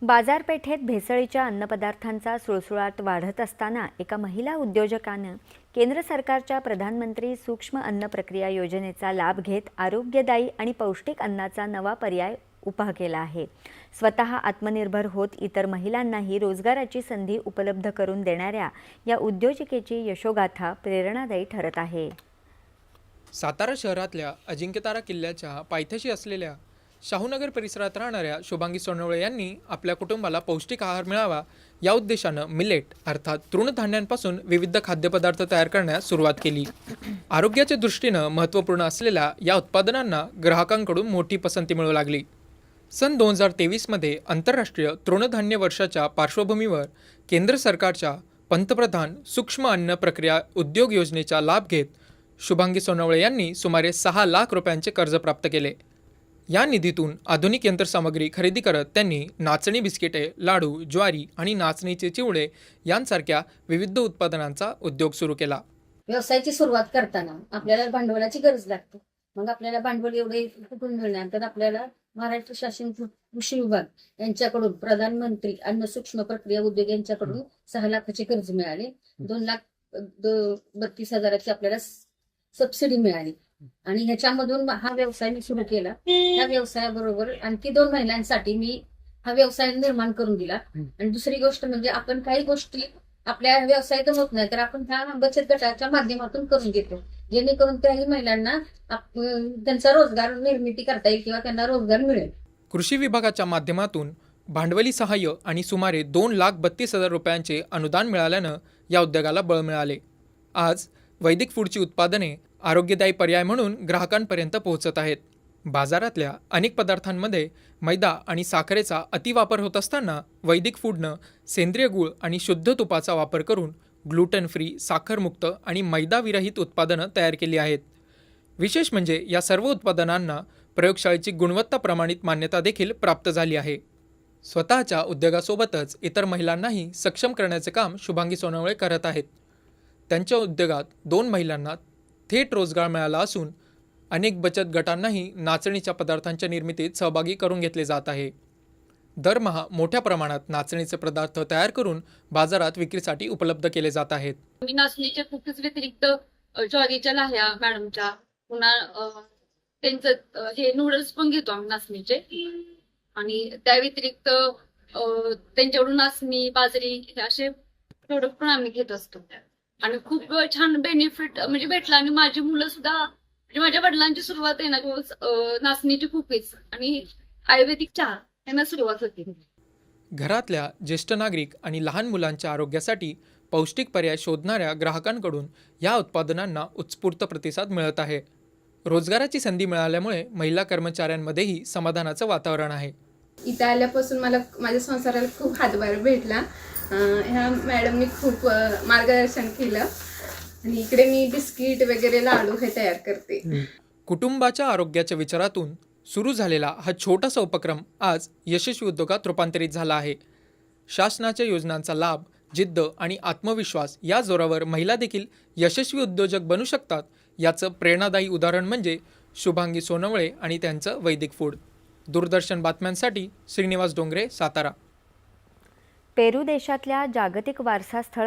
बाजारपेठेत भेसळीच्या अन्नपदार्थांचा सुळसुळाट वाढत असताना एका महिला उद्योजकानं केंद्र सरकारच्या प्रधानमंत्री सूक्ष्म अन्न प्रक्रिया योजनेचा लाभ घेत आरोग्यदायी आणि पौष्टिक अन्नाचा नवा पर्याय उभा केला आहे। स्वतः आत्मनिर्भर होत इतर महिलांनाही रोजगाराची संधी उपलब्ध करून देणाऱ्या या उद्योजकेची यशोगाथा प्रेरणादायी ठरत आहे। सातारा शहरातल्या अजिंक्यतारा किल्ल्याच्या पायथ्याशी असलेल्या शाहूनगर परिसरात राहणाऱ्या शुभांगी सोनवळे यांनी आपल्या कुटुंबाला पौष्टिक आहार मिळावा या उद्देशानं मिलेट अर्थात तृणधान्यांपासून विविध खाद्यपदार्थ तयार करण्यास सुरुवात केली। आरोग्याच्या दृष्टीनं महत्त्वपूर्ण असलेल्या या उत्पादनांना ग्राहकांकडून मोठी पसंती मिळू लागली। सन 2023 मध्ये आंतरराष्ट्रीय तृणधान्य वर्षाच्या पार्श्वभूमीवर केंद्र सरकारच्या पंतप्रधान सूक्ष्म अन्न प्रक्रिया उद्योग योजनेचा लाभ घेत शुभांगी सोनवळे यांनी सुमारे 6 लाख रुपयांचे कर्ज प्राप्त केले। या निधीतून आधुनिक यंत्रसामग्री खरेदी करत त्यांनी नाचणी बिस्किटे, लाडू, ज्वारी आणि नाचणीचे चिवडे यांसारख्या विविध उत्पादनांचा उद्योग सुरू केला। व्यवसायाची सुरुवात करताना आपल्याला भांडवलाची गरज लागते। मग आपल्याला भांडवल एवढे कुठून मिळणार, तर आपल्याला महाराष्ट्र शासन कृषी विभाग यांच्याकडून प्रधानमंत्री अन्न सूक्ष्म प्रक्रिया उद्योग यांच्याकडून 6 लाखाचे कर्ज मिळाले। 2,32,000ची आपल्याला सबसिडी मिळाली आणि ह्याच्यामधून हा व्यवसाय मी सुरू केला। या व्यवसायाबरोबर आणखी 2 महिलांसाठी मी हा व्यवसाय निर्माण करून दिला। आणि दुसरी गोष्ट म्हणजे आपण काही गोष्टी आपल्या व्यवसायातून होत नाही तर आपण ह्या बचत गटाच्या माध्यमातून करून घेतो, जेणेकरून त्याही महिलांना त्यांचा रोजगार निर्मिती करता येईल किंवा त्यांना रोजगार मिळेल। कृषी विभागाच्या माध्यमातून भांडवली सहाय्य आणि सुमारे 2,32,000 रुपयांचे अनुदान मिळाल्यानं या उद्योगाला बळ मिळाले। आज वैदिक फूडची उत्पादने आरोग्यदायी पर्याय म्हणून ग्राहकांपर्यंत पोहोचत आहेत। बाजारातल्या अनेक पदार्थांमध्ये मैदा आणि साखरेचा अतिवापर होत असताना वैदिक फूडनं सेंद्रिय गूळ आणि शुद्ध तुपाचा वापर करून ग्लुटन फ्री, साखरमुक्त आणि मैदाविरहित उत्पादनं तयार केली आहेत। विशेष म्हणजे या सर्व उत्पादनांना प्रयोगशाळेची गुणवत्ता प्रमाणित मान्यता देखील प्राप्त झाली आहे। स्वतःच्या उद्योगासोबतच इतर महिलांनाही सक्षम करण्याचे काम शुभांगी सोनवळे करत आहेत। त्यांच्या उद्योगात 2 महिलांना थेट रोजगार मिळाला असून अनेक बचत गटांनाही नाचणीच्या पदार्थांच्या निर्मितीत सहभागी करून घेतले जात आहे। दरमहा मोठ्या प्रमाणात नाचणीचे पदार्थ तयार करून बाजारात विक्रीसाठी उपलब्ध केले जात आहेत। मी नाचणीच्या कुकीज व्यतिरिक्त ज्वारीच्या लाह्या मॅडमच्या, पुन्हा त्यांचं हे नूडल्स पण घेतो आम्ही नाचणीचे, आणि त्या व्यतिरिक्त त्यांच्याकडून नाचणी, बाजरी हे असे प्रोडक्ट पण आम्ही घेत असतो आणि खूप छान बेनिफिट म्हणजे भेटला। आणि माझी मुलं सुद्धा, म्हणजे माझ्या वडिलांची सुरुवात आहे ना नाचणीची कुकीज आणि आयुर्वेदिक चहा यांना सुरुवात होती। घरातल्या ज्येष्ठ नागरिक आणि लहान मुलांच्या आरोग्यासाठी पौष्टिक पर्याय शोधणाऱ्या ग्राहकांकडून या उत्पादनांना उत्स्फूर्त प्रतिसाद मिळत आहे। रोजगाराची संधी मिळाल्यामुळे महिला कर्मचाऱ्यांमध्येही समाधानाचं वातावरण आहे। इथं आल्यापासून मला माझ्या संसाराला खूप हातभार भेटला। ह्या मॅडमनी खूप मार्गदर्शन केलं आणि इकडे मी बिस्किट वगैरे लाडू हे तयार करते। कुटुंबाच्या आरोग्याच्या विचारातून सुरू झालेला हा छोटासा उपक्रम आज यशस्वी उद्योगात रूपांतरित झाला आहे। शासनाच्या योजनांचा लाभ, जिद्द आणि आत्मविश्वास या जोरावर महिला देखील यशस्वी उद्योजक बनू शकतात याचं प्रेरणादायी उदाहरण म्हणजे शुभांगी सोनवळे आणि त्यांचं वैदिक फूड। दूरदर्शन बातम्यांसाठी श्रीनिवास डोंगरे, सातारा। पेरू देशातल्या जागतिक वारसा स्थळ